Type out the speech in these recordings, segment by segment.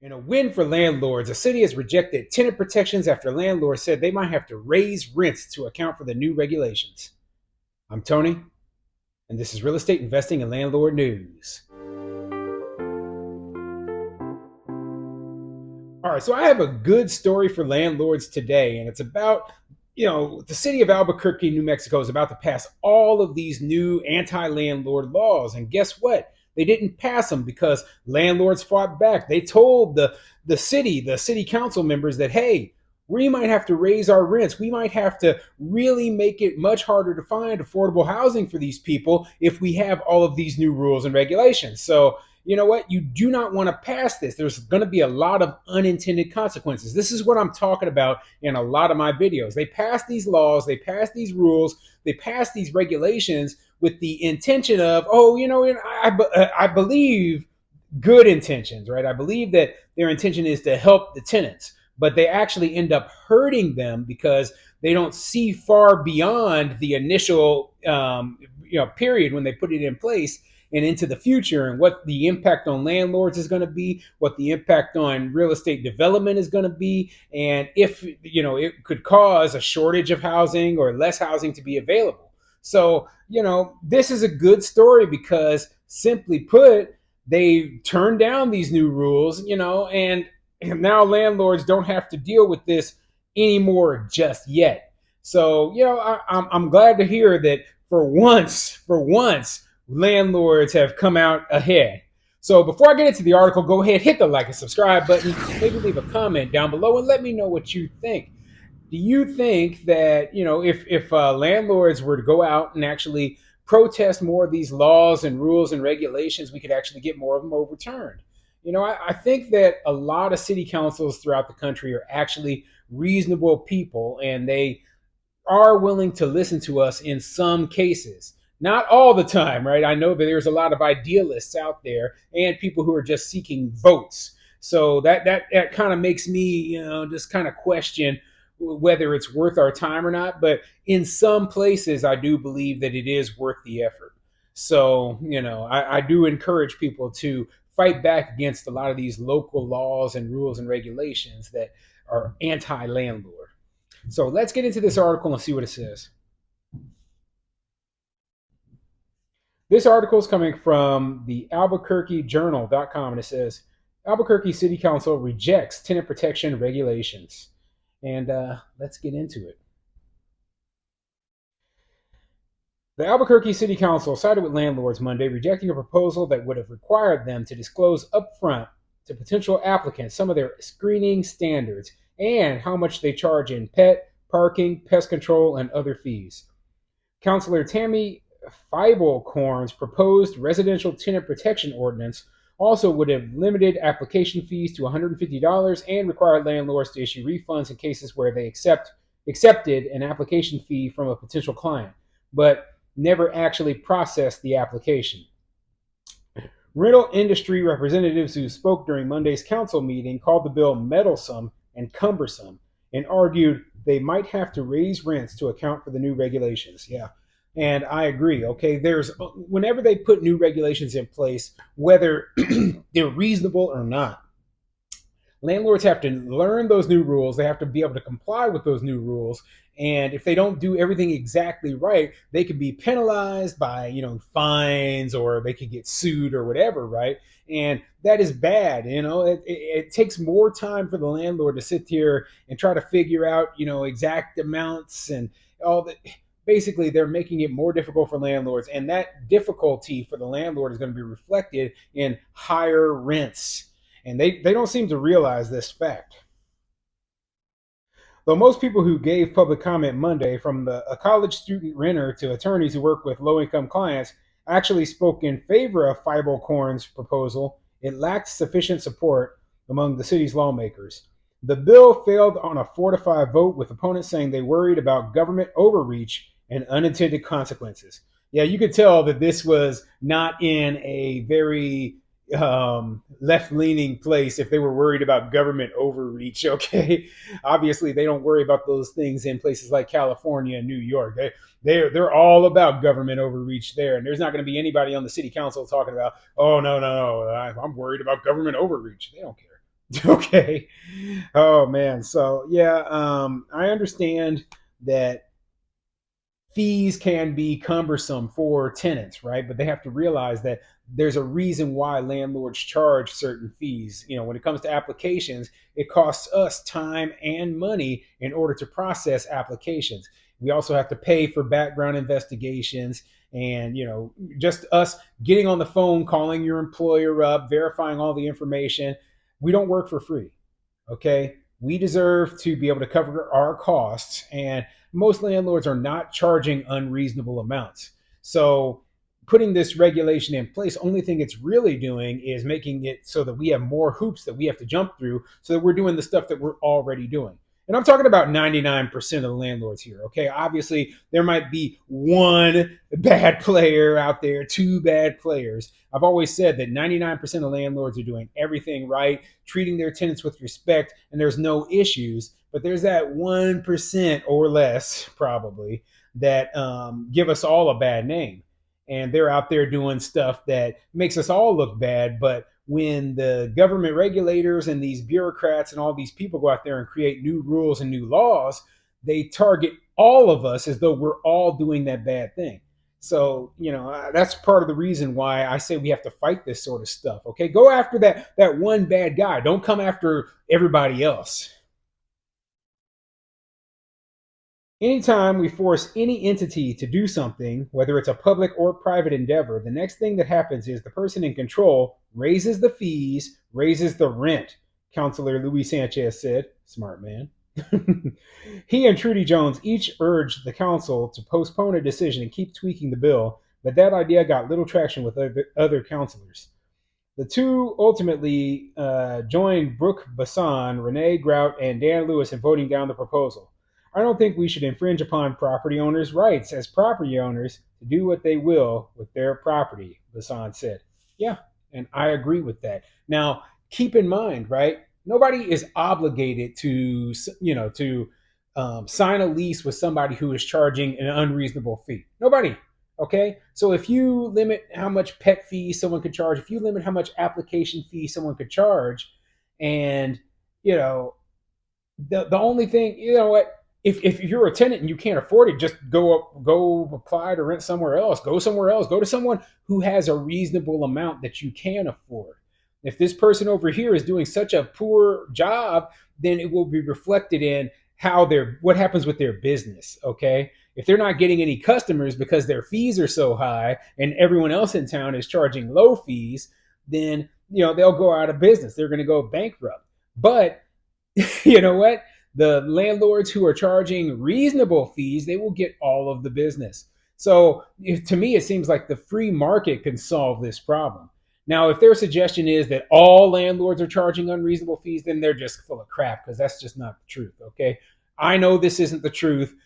In a win for landlords, a city has rejected tenant protections after landlords said they might have to raise rents to account for the new regulations. I'm Tony, and this is Real Estate Investing and Landlord News. All right, so I have a good story for landlords today, and it's about, the city of Albuquerque, New Mexico is about to pass all of these new anti-landlord laws. And guess what? They didn't pass them because landlords fought back. They told the city council members that, hey, we might have to raise our rents. We might have to really make it much harder to find affordable housing for these people if we have all of these new rules and regulations. So you know what? You do not want to pass this. There's going to be a lot of unintended consequences. This is what I'm talking about in a lot of my videos. They pass these laws, they pass these rules, they pass these regulations with the intention of, I believe good intentions, right? I believe that their intention is to help the tenants, but they actually end up hurting them because they don't see far beyond the initial period when they put it in place and into the future, and what the impact on landlords is going to be, what the impact on real estate development is going to be, and if it could cause a shortage of housing or less housing to be available. So this is a good story because, simply put, they turned down these new rules, and now landlords don't have to deal with this anymore just yet. So I'm glad to hear that for once landlords have come out ahead. So before I get into the article, go ahead, hit the like and subscribe button. Maybe leave a comment down below and let me know what you think. Do you think that, if landlords were to go out and actually protest more of these laws and rules and regulations, we could actually get more of them overturned? I think that a lot of city councils throughout the country are actually reasonable people, and they are willing to listen to us in some cases. Not all the time, right? I know that there's a lot of idealists out there and people who are just seeking votes. So that kind of makes me, just kind of question whether it's worth our time or not. But in some places, I do believe that it is worth the effort. So, I do encourage people to fight back against a lot of these local laws and rules and regulations that are anti-landlord. So let's get into this article and see what it says. This article is coming from the albuquerquejournal.com, and it says Albuquerque City Council rejects tenant protection regulations. And let's get into it. The Albuquerque City Council sided with landlords Monday, rejecting a proposal that would have required them to disclose upfront to potential applicants some of their screening standards and how much they charge in pet, parking, pest control, and other fees. Councilor Tammy Feibelkorn's proposed residential tenant protection ordinance also would have limited application fees to $150 and required landlords to issue refunds in cases where they accepted an application fee from a potential client, but never actually processed the application. Rental industry representatives who spoke during Monday's council meeting called the bill meddlesome and cumbersome and argued they might have to raise rents to account for the new regulations. Yeah. And I agree. Okay. Whenever they put new regulations in place, whether they're reasonable or not, landlords have to learn those new rules. They have to be able to comply with those new rules. And if they don't do everything exactly right, they could be penalized by, fines, or they could get sued or whatever, right? And that is bad. It takes more time for the landlord to sit here and try to figure out, exact amounts and all that. Basically, they're making it more difficult for landlords, and that difficulty for the landlord is going to be reflected in higher rents. And they don't seem to realize this fact. Though most people who gave public comment Monday, from a college student renter to attorneys who work with low income clients, actually spoke in favor of Feibelkorn's proposal, it lacked sufficient support among the city's lawmakers. The bill failed on a 4-5 vote, with opponents saying they worried about government overreach and unintended consequences. Yeah, you could tell that this was not in a very left-leaning place if they were worried about government overreach. Okay, obviously they don't worry about those things in places like California and New York. They're all about government overreach there, and there's not going to be anybody on the city council talking about, oh no, I'm worried about government overreach. They don't care. Okay. Oh man. So yeah, I understand that fees can be cumbersome for tenants, right? But they have to realize that there's a reason why landlords charge certain fees. When it comes to applications, it costs us time and money in order to process applications. We also have to pay for background investigations and, just us getting on the phone, calling your employer up, verifying all the information. We don't work for free. Okay. We deserve to be able to cover our costs, and most landlords are not charging unreasonable amounts. So, putting this regulation in place, only thing it's really doing is making it so that we have more hoops that we have to jump through so that we're doing the stuff that we're already doing. And I'm talking about 99% of the landlords here. Okay. Obviously, there might be one bad player out there, two bad players. I've always said that 99% of landlords are doing everything right, treating their tenants with respect, and there's no issues. But there's that 1% or less, probably, that give us all a bad name. And they're out there doing stuff that makes us all look bad. But when the government regulators and these bureaucrats and all these people go out there and create new rules and new laws, they target all of us as though we're all doing that bad thing. So, that's part of the reason why I say we have to fight this sort of stuff. Okay, go after that one bad guy. Don't come after everybody else. Anytime we force any entity to do something, whether it's a public or private endeavor, the next thing that happens is the person in control raises the fees, raises the rent, Counselor Luis Sanchez said. Smart man. He and Trudy Jones each urged the council to postpone a decision and keep tweaking the bill, but that idea got little traction with other councilors. The two ultimately joined Brooke Bassan, Renee Grout, and Dan Lewis in voting down the proposal. I don't think we should infringe upon property owners' rights as property owners to do what they will with their property, Bassan said. Yeah, and I agree with that. Now, keep in mind, right? Nobody is obligated to sign a lease with somebody who is charging an unreasonable fee. Nobody. Okay, so if you limit how much pet fee someone could charge, if you limit how much application fee someone could charge, and you know the only thing, what, if you're a tenant and you can't afford it, just go apply to rent somewhere else. Go somewhere else. Go to someone who has a reasonable amount that you can afford. If this person over here is doing such a poor job, then it will be reflected in what happens with their business. Okay, if they're not getting any customers because their fees are so high and everyone else in town is charging low fees, then they'll go out of business. They're going to go bankrupt. But you know what? The landlords who are charging reasonable fees, they will get all of the business. So to me, it seems like the free market can solve this problem. Now, if their suggestion is that all landlords are charging unreasonable fees, then they're just full of crap, because that's just not the truth. Okay. I know this isn't the truth.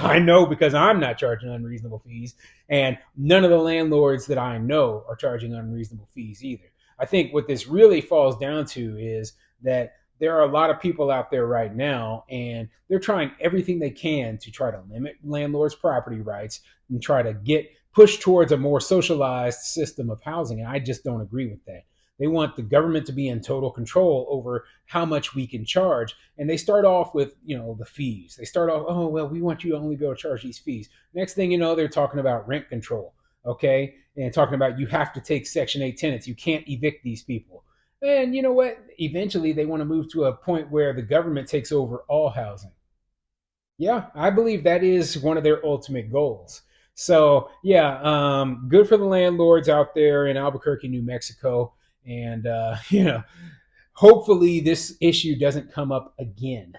I know, because I'm not charging unreasonable fees, and none of the landlords that I know are charging unreasonable fees either. I think what this really falls down to is that there are a lot of people out there right now, and they're trying everything they can to try to limit landlords' property rights and try to get pushed towards a more socialized system of housing. And I just don't agree with that. They want the government to be in total control over how much we can charge. And they start off with, the fees. They start off, oh, well, we want you to only be able to charge these fees. Next thing you know, they're talking about rent control. Okay. And talking about you have to take Section 8 tenants. You can't evict these people. And you know what? Eventually, they want to move to a point where the government takes over all housing. Yeah, I believe that is one of their ultimate goals. So, yeah, good for the landlords out there in Albuquerque, New Mexico. And, hopefully this issue doesn't come up again.